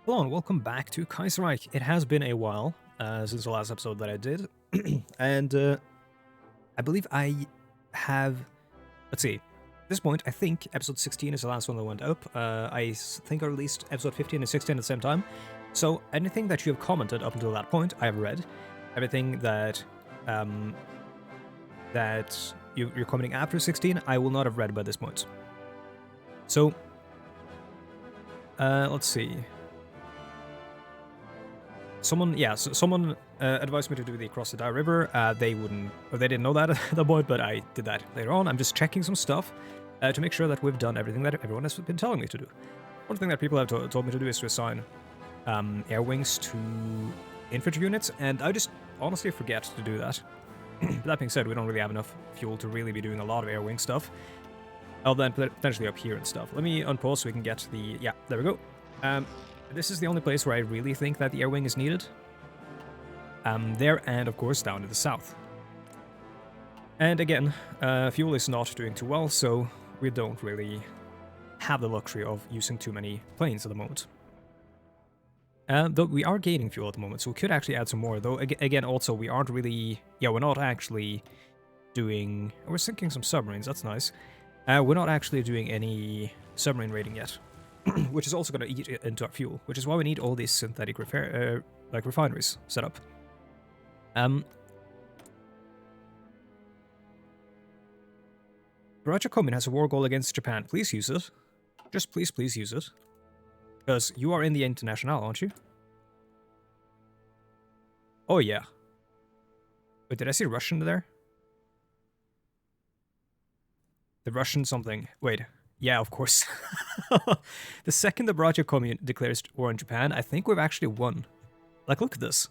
Hello and welcome back to Kaiserreich. It has been a while since the last episode that I did, and I believe I have, let's see, at this point I think episode 16 is the last one that went up. Think I released episode 15 and 16 at the same time, so anything that you have commented up until that point, I have read. Everything that you're commenting after 16, I will not have read by this point. So, let's see. Someone advised me to do the Across the Dire River. They didn't know that at that point, but I did that later on. I'm just checking some stuff to make sure that we've done everything that everyone has been telling me to do. One thing that people have told me to do is to assign air wings to infantry units, and I just honestly forget to do that. That being said, we don't really have enough fuel to really be doing a lot of air wing stuff. Other than potentially up here and stuff. Let me unpause so we can get the... Yeah, there we go. This is the only place where I really think that the air wing is needed. There and, of course, down to the south. And again, fuel is not doing too well, so we don't really have the luxury of using too many planes at the moment. Though we are gaining fuel at the moment, so we could actually add some more. Though, again, also, we aren't really... Yeah, we're not actually doing... We're sinking some submarines, that's nice. We're not actually doing any submarine raiding yet. Which is also going to eat into our fuel, which is why we need all these synthetic refineries set up. Raja Komin has a war goal against Japan. Please use it. Just please use it. Because you are in the International, aren't you? Oh yeah. Wait, did I see Russian there? The Russian something. Wait. Yeah, of course. The second the Raja Commune declares war on Japan, I think we've actually won. Like, look at this.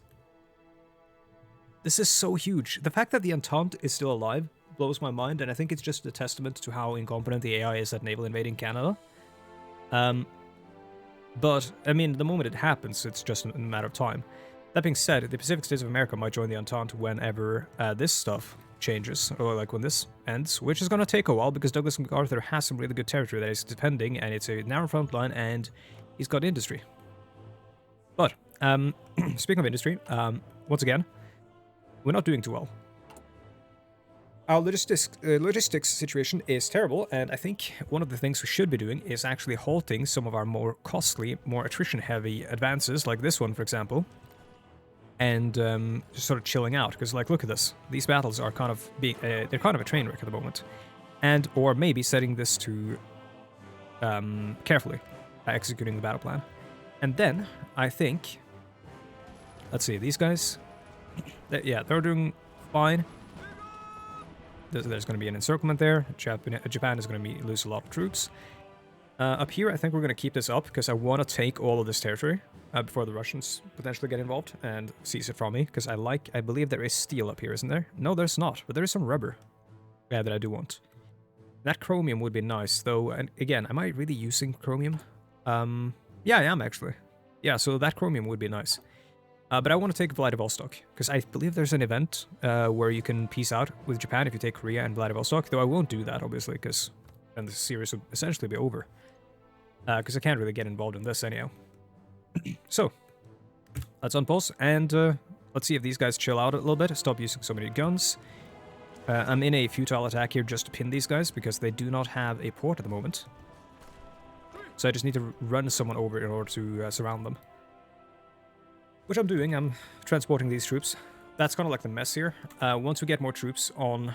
This is so huge. The fact that the Entente is still alive blows my mind, and I think it's just a testament to how incompetent the AI is at naval invading Canada. But, I mean, the moment it happens, it's just a matter of time. That being said, the Pacific States of America might join the Entente whenever this stuff changes, or like when this ends, which is going to take a while because Douglas MacArthur has some really good territory that is defending, and it's a narrow front line, and he's got industry. But, speaking of industry, once again, we're not doing too well. Our logistics situation is terrible, and I think one of the things we should be doing is actually halting some of our more costly, more attrition-heavy advances, like this one, for example, and just sort of chilling out, because, like, look at this. These battles are kind of being... they're kind of a train wreck at the moment. And, or maybe setting this to carefully executing the battle plan. And then, I think... Let's see, these guys... yeah, they're doing fine. There's going to be an encirclement there. Japan is going to lose a lot of troops. Up here, I think we're going to keep this up, because I want to take all of this territory before the Russians potentially get involved and seize it from me, because I believe there is steel up here, isn't there? No, there's not, but there is some rubber. Yeah, that I do want. That chromium would be nice, though, and again, am I really using chromium? Yeah, I am, actually. Yeah, so that chromium would be nice. But I want to take Vladivostok, because I believe there's an event where you can peace out with Japan if you take Korea and Vladivostok, though I won't do that, obviously, because then the series would essentially be over. Because I can't really get involved in this anyhow. So, let's unpause, and let's see if these guys chill out a little bit, stop using so many guns. I'm in a futile attack here just to pin these guys, because they do not have a port at the moment. So I just need to run someone over in order to surround them. Which I'm doing, I'm transporting these troops. That's kind of like the mess here. Once we get more troops on,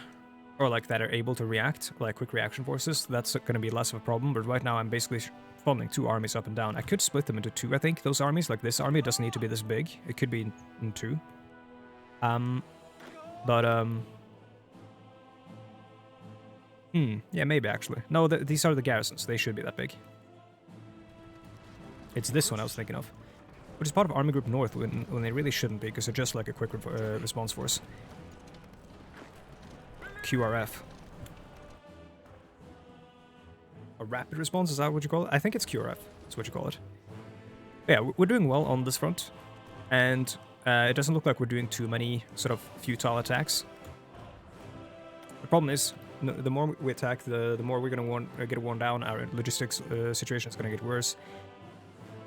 or like that are able to react, like quick reaction forces, that's going to be less of a problem, but right now I'm basically funding two armies up and down. I could split them into two, I think, those armies. Like this army doesn't need to be this big. It could be in two. Yeah, maybe actually. No, these are the garrisons. They should be that big. It's this one I was thinking of. Which is part of Army Group North when they really shouldn't be, because they're just like a quick response force. QRF. A rapid response, is that what you call it? I think it's QRF, that's what you call it. But yeah, we're doing well on this front, and it doesn't look like we're doing too many sort of futile attacks. The problem is, the more we attack, the more we're going to get worn down, our logistics situation is going to get worse.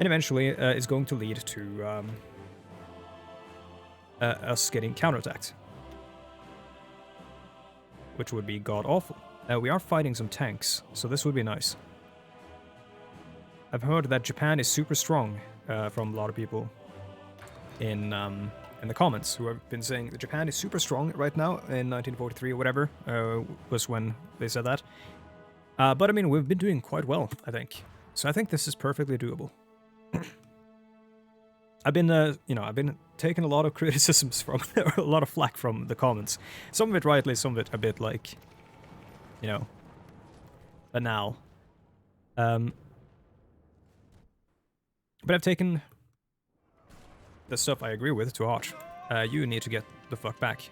And eventually is going to lead to us getting counterattacked, which would be god-awful. We are fighting some tanks, so this would be nice. I've heard that Japan is super strong from a lot of people in the comments who have been saying that Japan is super strong right now in 1943 or whatever was when they said that. But I mean, we've been doing quite well, I think. So I think this is perfectly doable. I've been, I've been taking a lot of criticisms from, or a lot of flack from the comments. Some of it rightly, some of it a bit like, banal. But I've taken the stuff I agree with to heart. You need to get the fuck back.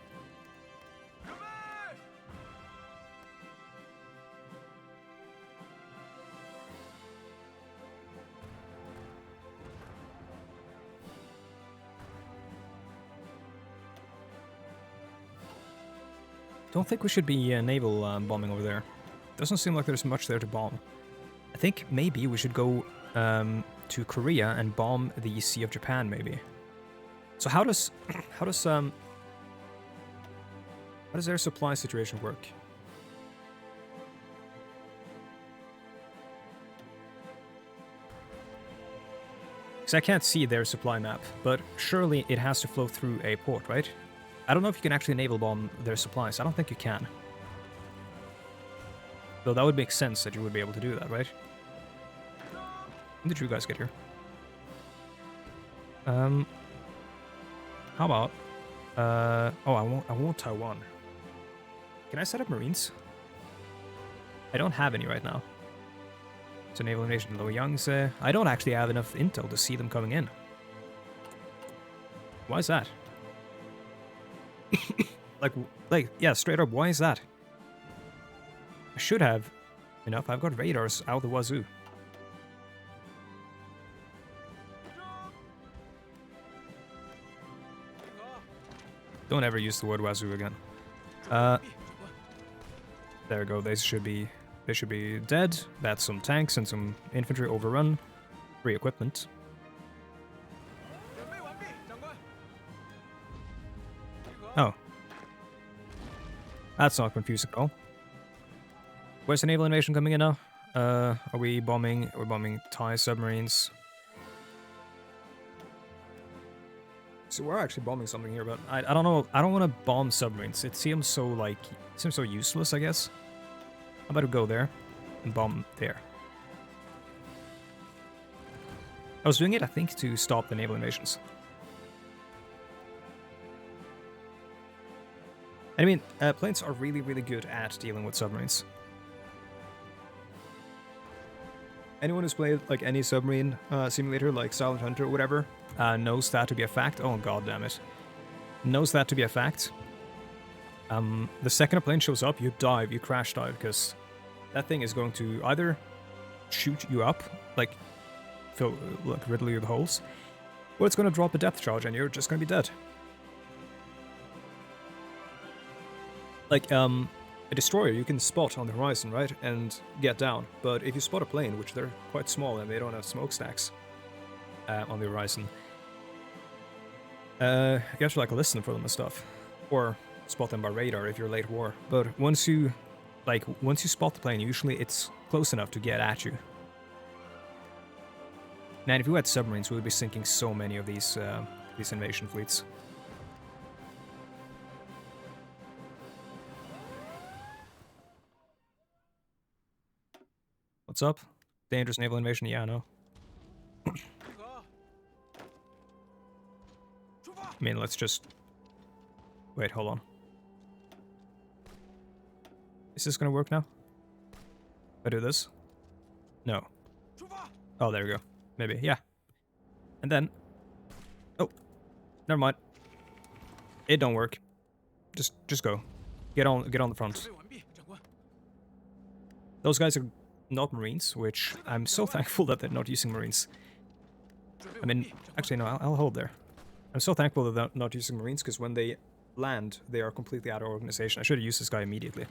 Don't think we should be naval bombing over there. Doesn't seem like there's much there to bomb. I think maybe we should go to Korea and bomb the Sea of Japan, maybe. So how does their supply situation work? Because I can't see their supply map, but surely it has to flow through a port, right? I don't know if you can actually naval bomb their supplies. I don't think you can. Though that would make sense that you would be able to do that, right? When did you guys get here? How about... oh, I want Taiwan. Can I set up Marines? I don't have any right now. So naval invasion Loyangse. I don't actually have enough intel to see them coming in. Why is that? like, yeah, straight up, why is that? I should have enough. I've got radars out the wazoo. Don't ever use the word wazoo again. There we go. They should be dead. That's some tanks and some infantry overrun. Free equipment. Oh. That's not confusing at all. Where's the naval invasion coming in now? Are we bombing? We're bombing Thai submarines. So we're actually bombing something here, but I don't know. I don't want to bomb submarines. It seems so useless, I guess. How about we go there and bomb there? I was doing it, I think, to stop the naval invasions. And I mean, planes are really, really good at dealing with submarines. Anyone who's played like any submarine simulator, like Silent Hunter or whatever, knows that to be a fact. Oh, god damn it. Knows that to be a fact. The second a plane shows up, you dive, you crash dive, because that thing is going to either shoot you up, like riddle you with holes, or it's going to drop a depth charge and you're just going to be dead. Like, a destroyer you can spot on the horizon, right, and get down. But if you spot a plane, which they're quite small and they don't have smokestacks on the horizon, you have to, like, listen for them and stuff. Or spot them by radar if you're late war. But once you spot the plane, usually it's close enough to get at you. Man, if we had submarines, we would be sinking so many of these invasion fleets. What's up? Dangerous naval invasion? Yeah, I know. I mean, let's just... Wait, hold on. Is this gonna work now? If I do this? No. Oh, there we go. Maybe, yeah. And then... Oh. Never mind. It don't work. Just go. Get on the front. Those guys are not Marines, which I'm so thankful that they're not using Marines. I mean, actually, no, I'll hold there. I'm so thankful that they're not using Marines, because when they land, they are completely out of organization. I should have used this guy immediately.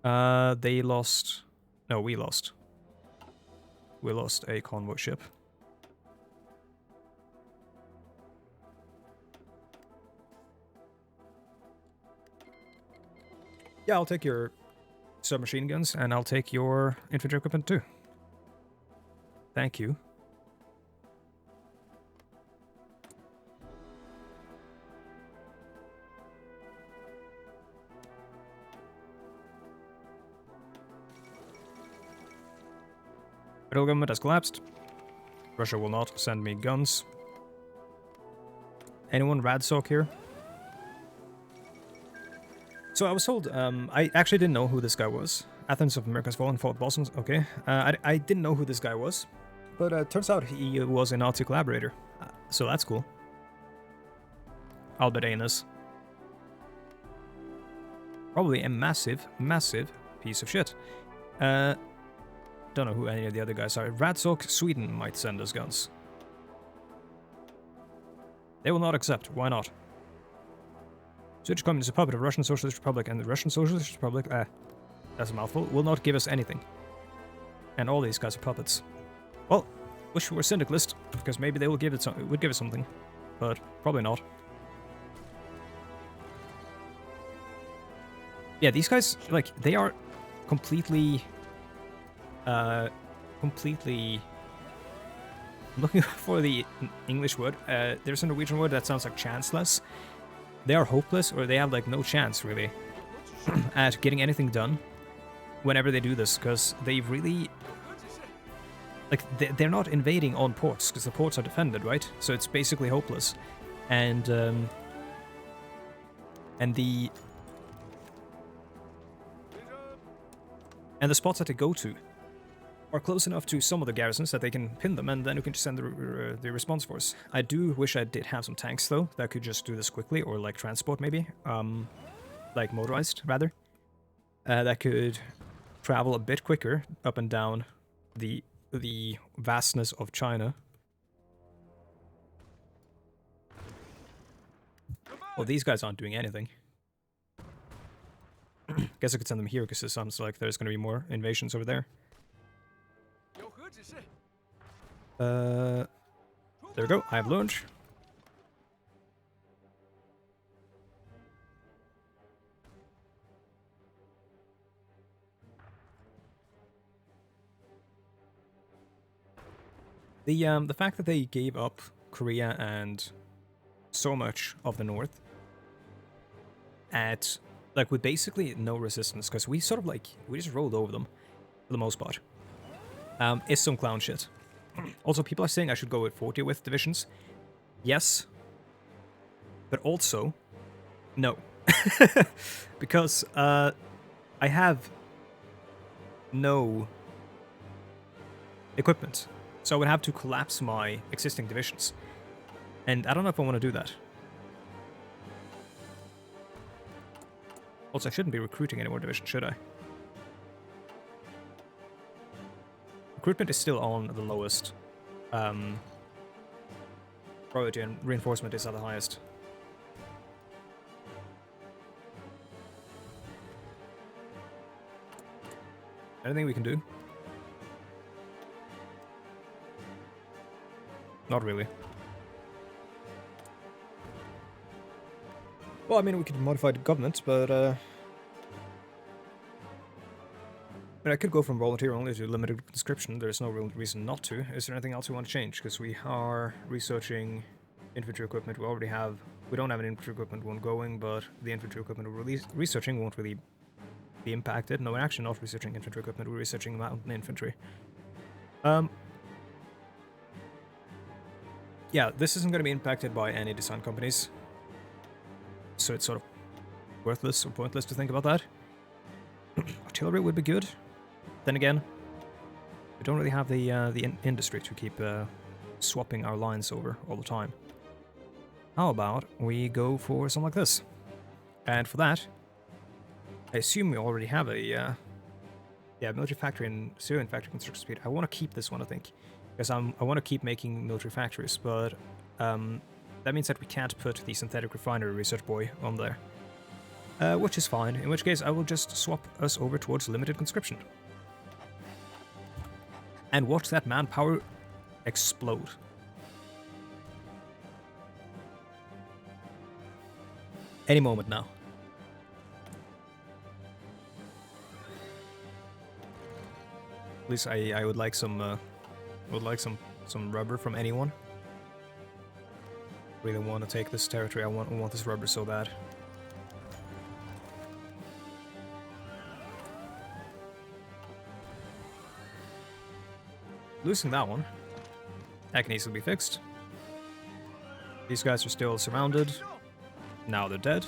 They lost... No, we lost. We lost a convoy ship. Yeah, I'll take your submachine guns, and I'll take your infantry equipment too. Thank you. Federal government has collapsed. Russia will not send me guns. Anyone Radsock here? So I was told, I actually didn't know who this guy was. Athens of America's fallen, fought Boston. Okay. I didn't know who this guy was. But turns out he was a Nazi collaborator. So that's cool. Albert Anus. Probably a massive, massive piece of shit. Don't know who any of the other guys are. Radsock, Sweden might send us guns. They will not accept. Why not? Swedish Communist Puppet of Russian Socialist Republic and the Russian Socialist Republic, that's a mouthful, will not give us anything. And all these guys are puppets. Well, wish we were syndicalist, because maybe they will give it would give us something. But probably not. Yeah, these guys, like, they are completely... completely... I'm looking for the English word. There's a Norwegian word that sounds like chanceless. They are hopeless, or they have, like, no chance, really, at getting anything done whenever they do this, because they really... Like, they're not invading on ports, because the ports are defended, right? So it's basically hopeless. And the spots that they go to are close enough to some of the garrisons that they can pin them, and then you can just send the response force. I do wish I did have some tanks, though, that could just do this quickly, or, like, transport, maybe. Like, motorized, rather. That could travel a bit quicker up and down the vastness of China. Well, these guys aren't doing anything. Guess I could send them here, because it sounds like there's going to be more invasions over there. There we go, I have launch. The fact that they gave up Korea and so much of the north at, like, with basically no resistance, because we sort of, like, we just rolled over them for the most part, is some clown shit. Also, people are saying I should go with 40 with divisions. Yes. But also, no. Because, I have no equipment. So I would have to collapse my existing divisions. And I don't know if I want to do that. Also, I shouldn't be recruiting any more divisions, should I? Recruitment is still on the lowest. Priority, and reinforcement is at the highest. Anything we can do? Not really. Well, I mean, we could modify the government, but I could go from volunteer only to limited conscription. There's no real reason not to. Is there anything else we want to change? Because we are researching infantry equipment. We already have... We don't have an infantry equipment one going, but the infantry equipment we're researching won't really be impacted. No, we're actually not researching infantry equipment. We're researching mountain infantry. Yeah, this isn't going to be impacted by any design companies. So it's sort of worthless or pointless to think about that. Artillery would be good. Then again, we don't really have the industry to keep swapping our lines over all the time. How about we go for something like this? And for that, I assume we already have a military factory and civilian factory construction speed. I want to keep this one, I think, because I want to keep making military factories, but that means that we can't put the synthetic refinery research boy on there. Which is fine, in which case I will just swap us over towards limited conscription. And watch that manpower explode. Any moment now. At least I would like some rubber from anyone. Really want to take this territory. I want this rubber so bad. Losing that one. That can easily be fixed. These guys are still surrounded. Now they're dead.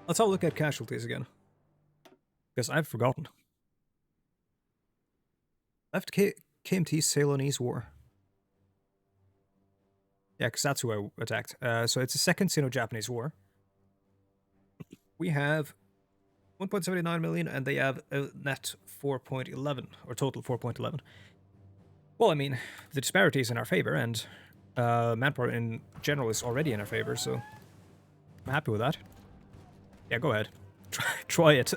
Let's have a look at casualties again. Because I've forgotten. Left KMT Ceylonese War. Yeah, because that's who I attacked. So it's the second Sino-Japanese War. We have 1.79 million, and they have a net 4.11, or total 4.11. Well, I mean, the disparity is in our favor, and manpower in general is already in our favor, so I'm happy with that. Yeah, go ahead. Try it.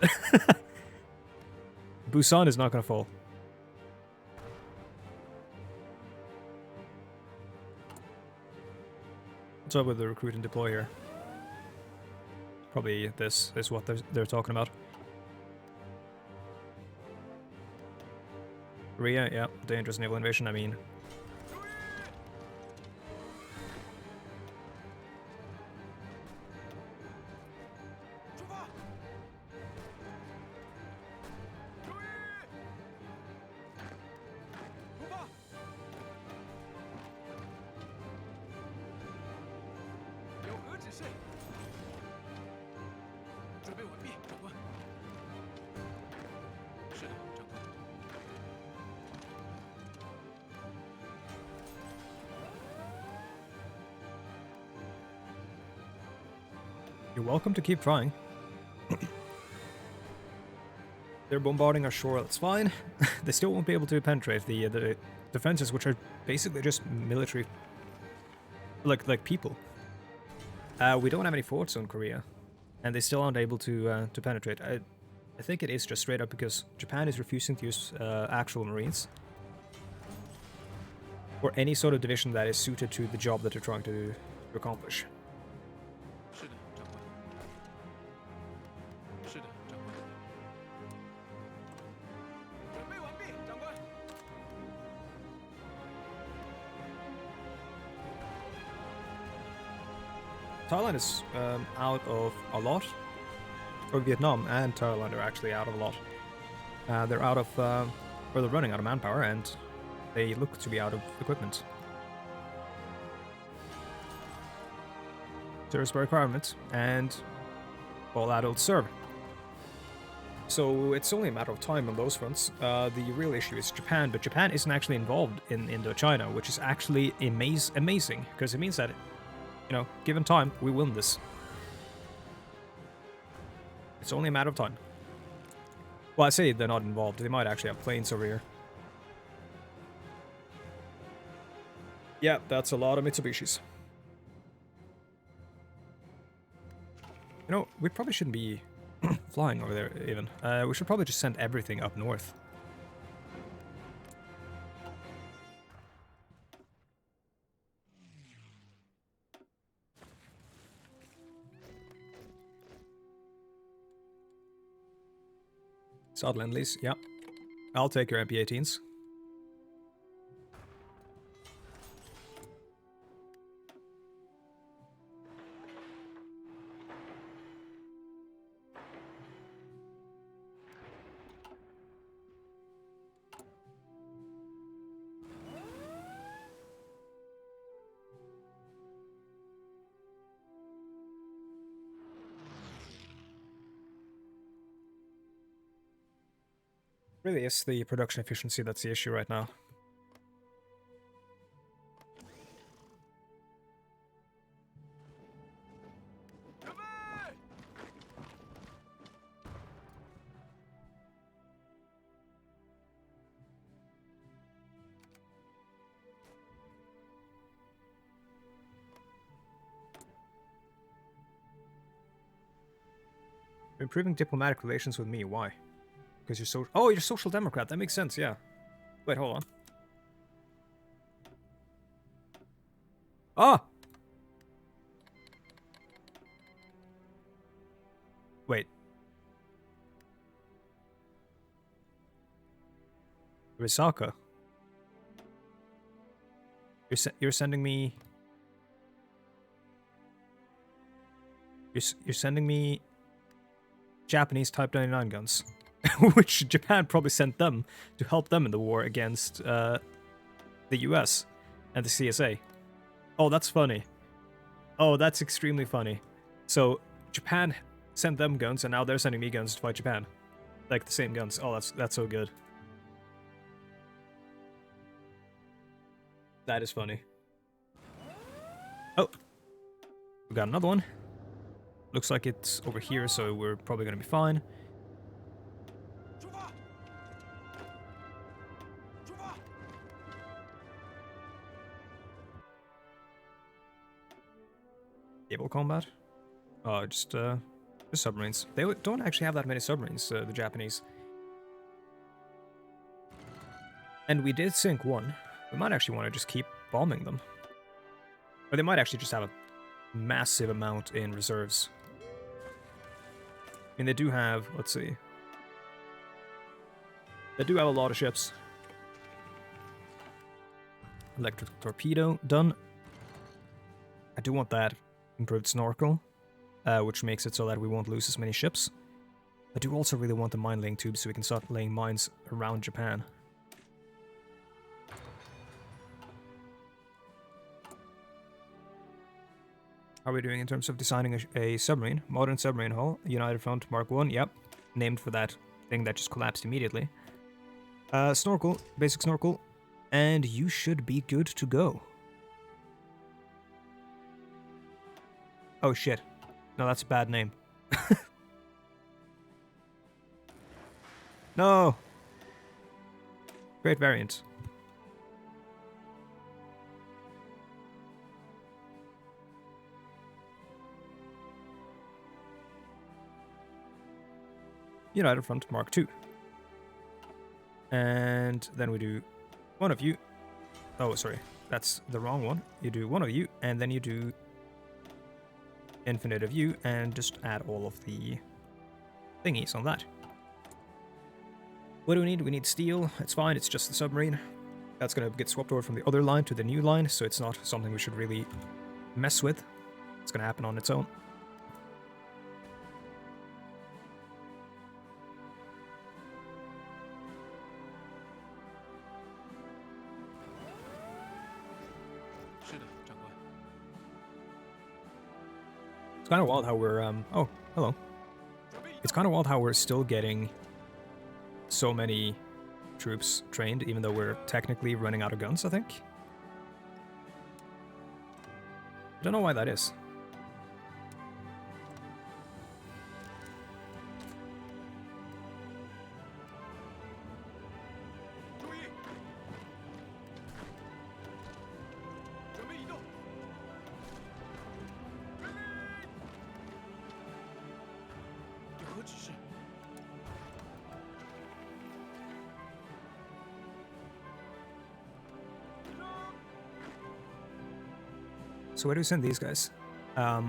Busan is not going to fall. What's up with the recruit and deploy here? Probably this is what they're talking about. Korea, yeah, dangerous naval invasion, I mean. You're welcome to keep trying. They're bombarding our shore, that's fine. They still won't be able to penetrate the defenses, which are basically just military, like people. We don't have any forts on Korea, and they still aren't able to penetrate. I think it is just straight up because Japan is refusing to use actual marines or any sort of division that is suited to the job that they're trying to accomplish. Thailand is out of a lot. Or Vietnam and Thailand are actually out of a lot. They're out of, or they're running out of manpower, and they look to be out of equipment. Service by requirement, and all adults serve. So it's only a matter of time on those fronts. The real issue is Japan, but Japan isn't actually involved in Indochina, which is actually amazing, because it means that, you know, given time, we win this. It's only a matter of time. Well, I say they're not involved. They might actually have planes over here. Yeah, that's a lot of Mitsubishis. You know, we probably shouldn't be flying over there, even. We should probably just send everything up north. Sod Lend-Lease, yeah. I'll take your MP-18s. Really is the production efficiency that's the issue right now. Improving diplomatic relations with me, why? Because you're so... Oh, you're Social Democrat, that makes sense, yeah. Wait, hold on. Ah! Risaka. You're sending me... You're sending me Japanese Type 99 guns, which Japan probably sent them to help them in the war against the US and the CSA. Oh, that's funny. Oh, that's extremely funny. So Japan sent them guns, and now they're sending me guns to fight Japan. Like the same guns. Oh, that's so good. That is funny. Oh, we got another one. Looks like it's over here, so we're probably gonna be fine. Naval combat? Oh, just submarines. They don't actually have that many submarines, the Japanese. And we did sink one. We might actually want to just keep bombing them. Or they might actually just have a massive amount in reserves. I mean, they do have, let's see. They do have a lot of ships. Electric torpedo, done. I do want that improved snorkel, which makes it so that we won't lose as many ships. I do also really want the mine laying tubes so we can start laying mines around Japan. How are we doing in terms of designing a submarine? Modern submarine hull, United Front Mark 1, yep. Named for that thing that just collapsed immediately. Snorkel, basic snorkel, and you should be good to go. Oh shit. No, that's a bad name. No! Great variant. United Front Mark 2. And then we do one of you. Oh, sorry. That's the wrong one. You do one of you, and then you do infinite of you, and just add all of the thingies on that. What do we need? We need steel. It's fine. It's just the submarine. That's going to get swapped over from the other line to the new line, so it's not something we should really mess with. It's going to happen on its own. It's kind of wild how we're, oh, hello. It's kind of wild how we're still getting so many troops trained, even though we're technically running out of guns, I think. I don't know why that is. So where do we send these guys? I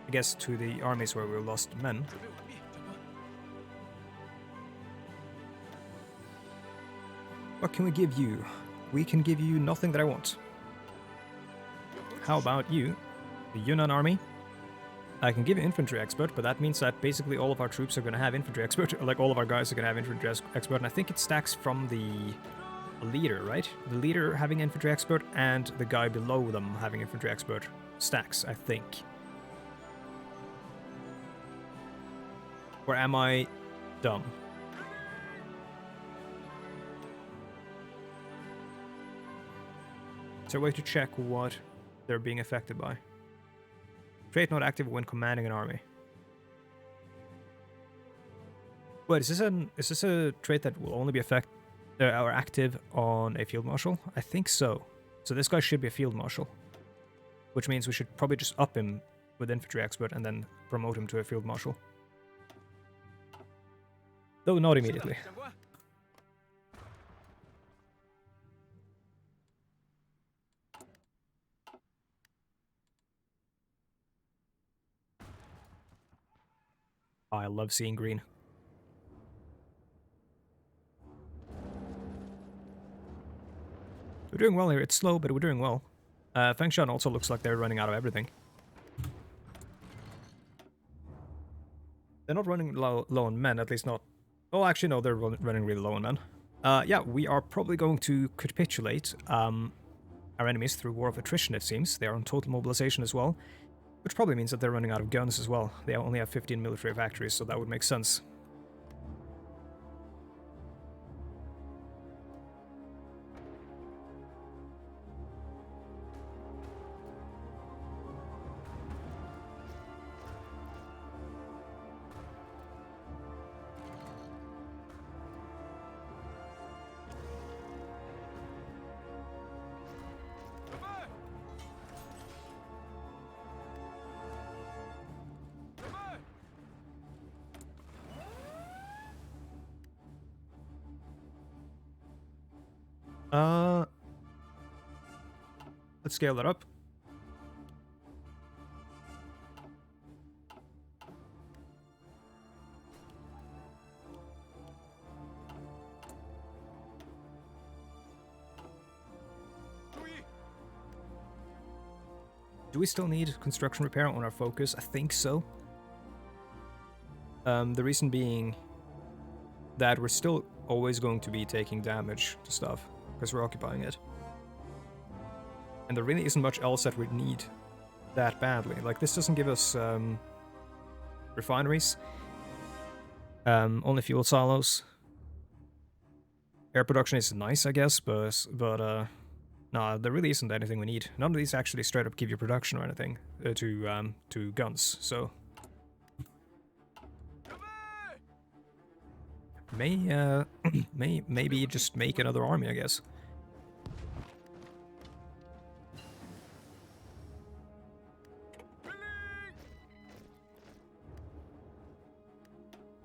guess to the armies where we lost men. What can we give you? We can give you nothing that I want. How about you? The Yunnan army? I can give you infantry expert, but that means that basically all of our troops are going to have infantry expert, like all of our guys are going to have infantry expert, and I think it stacks from the leader, right? The leader having infantry expert and the guy below them having infantry expert stacks, I think. Or am I dumb? Is there a way to check what they're being affected by? Trait not active when commanding an army. Wait, is this a trait that will only be or active on a field marshal? I think so. So this guy should be a field marshal, which means we should probably just up him with infantry expert and then promote him to a field marshal. Though not immediately. I love seeing green. We're doing well here. It's slow, but we're doing well. Fengshan also looks like they're running out of everything. They're not running low on men, at least not... Oh, actually, no, they're running really low on men. Yeah, we are probably going to capitulate our enemies through War of Attrition, it seems. They are on total mobilization as well, which probably means that they're running out of guns as well. They only have 15 military factories, so that would make sense. Let's scale that up. Do we still need construction repair on our focus? I think so. The reason being that we're still always going to be taking damage to stuff because we're occupying it. And there really isn't much else that we need that badly. Like, this doesn't give us refineries, only fuel silos. Air production is nice, I guess, but no, there really isn't anything we need. None of these actually straight up give you production or anything to guns. So maybe just make another army, I guess.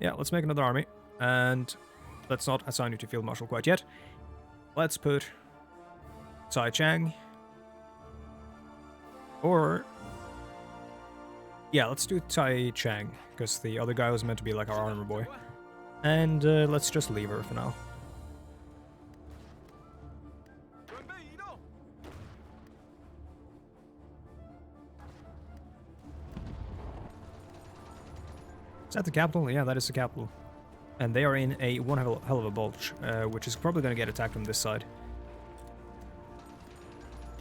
Yeah, let's make another army, and let's not assign you to Field Marshal quite yet. Let's put Cai Chang, or... yeah, let's do Tai Chang, because the other guy was meant to be like our armor boy. And let's just leave her for now. Is that the capital? Yeah, that is the capital. And they are in a one hell of a bulge, which is probably going to get attacked from this side.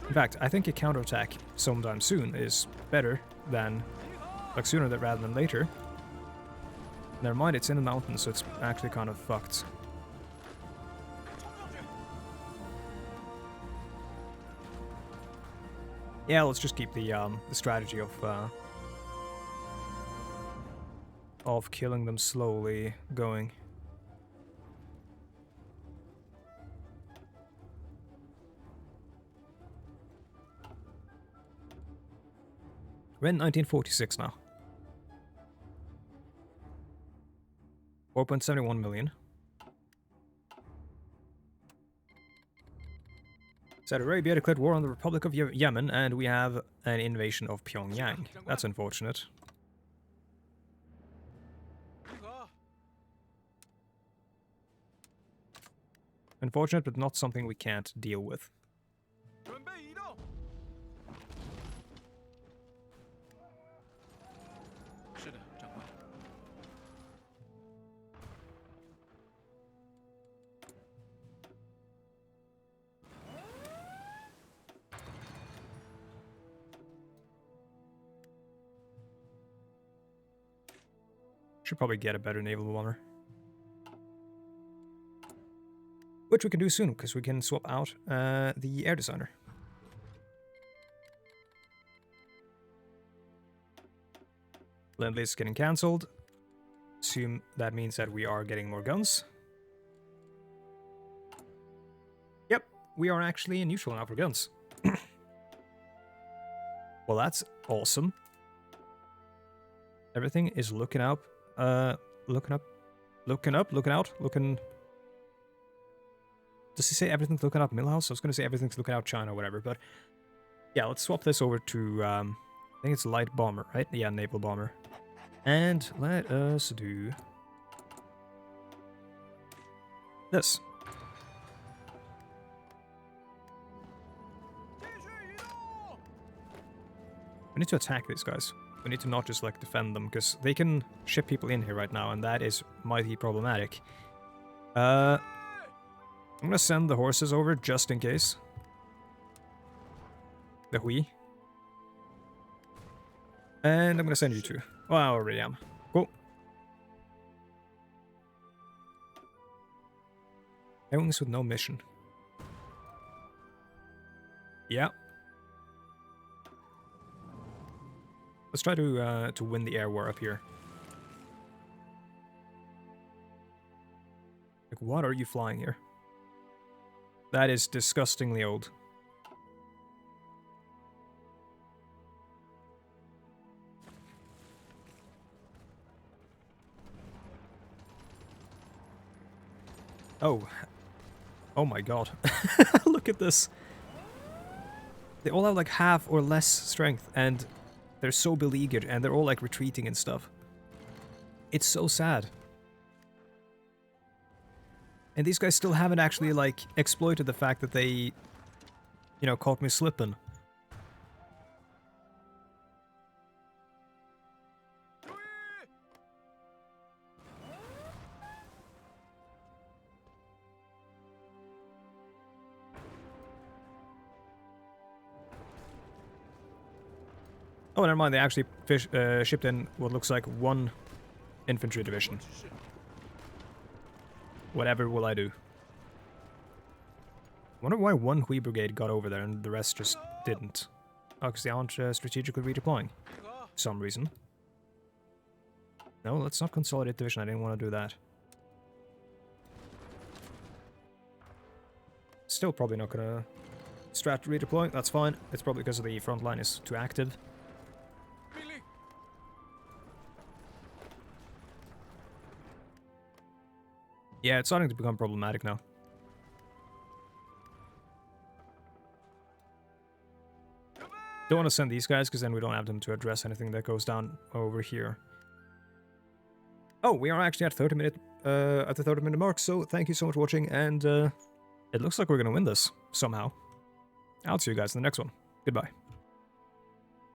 In fact, I think a counterattack sometime soon is better than... like sooner rather than later. Never mind, it's in the mountains, so it's actually kind of fucked. Yeah, let's just keep the strategy of killing them slowly going. We're in 1946 now. 4.71 million. Saudi Arabia declared war on the Republic of Yemen, and we have an invasion of Pyongyang. That's unfortunate. Unfortunate, but not something we can't deal with. Should probably get a better naval bomber. Which we can do soon, because we can swap out the air designer. Lend-Lease is getting cancelled. Assume that means that we are getting more guns. Yep, we are actually in neutral now for guns. Well, that's awesome. Everything is looking up. Looking out. Does he say everything's looking up Millhouse? I was going to say everything's looking out China or whatever, but... yeah, let's swap this over to, I think it's light bomber, right? Yeah, naval bomber. And let us do... this. need to attack these guys. We need to not just, like, defend them, because they can ship people in here right now, and that is mighty problematic. I'm gonna send the horses over, just in case. The Hoi. And I'm gonna send you two. Well, I already am. Cool. Everyone's with no mission. Yeah. Let's try to win the air war up here. Like, what are you flying here? That is disgustingly old. Oh. Oh my god. Look at this. They all have like half or less strength, and they're so beleaguered, and they're all like retreating and stuff. It's so sad. And these guys still haven't actually like exploited the fact that they, you know, caught me slipping. Oh, never mind, they actually shipped in what looks like one infantry division. Whatever will I do? Wonder why one Hoi brigade got over there and the rest just didn't. Oh, because they aren't strategically redeploying. For some reason. No, let's not consolidate division, I didn't want to do that. Still probably not gonna strat redeploy, that's fine. It's probably because the front line is too active. Yeah, it's starting to become problematic now. Don't want to send these guys, because then we don't have them to address anything that goes down over here. Oh, we are actually at 30-minute, at the 30-minute mark, so thank you so much for watching, and it looks like we're gonna win this, somehow. I'll see you guys in the next one. Goodbye.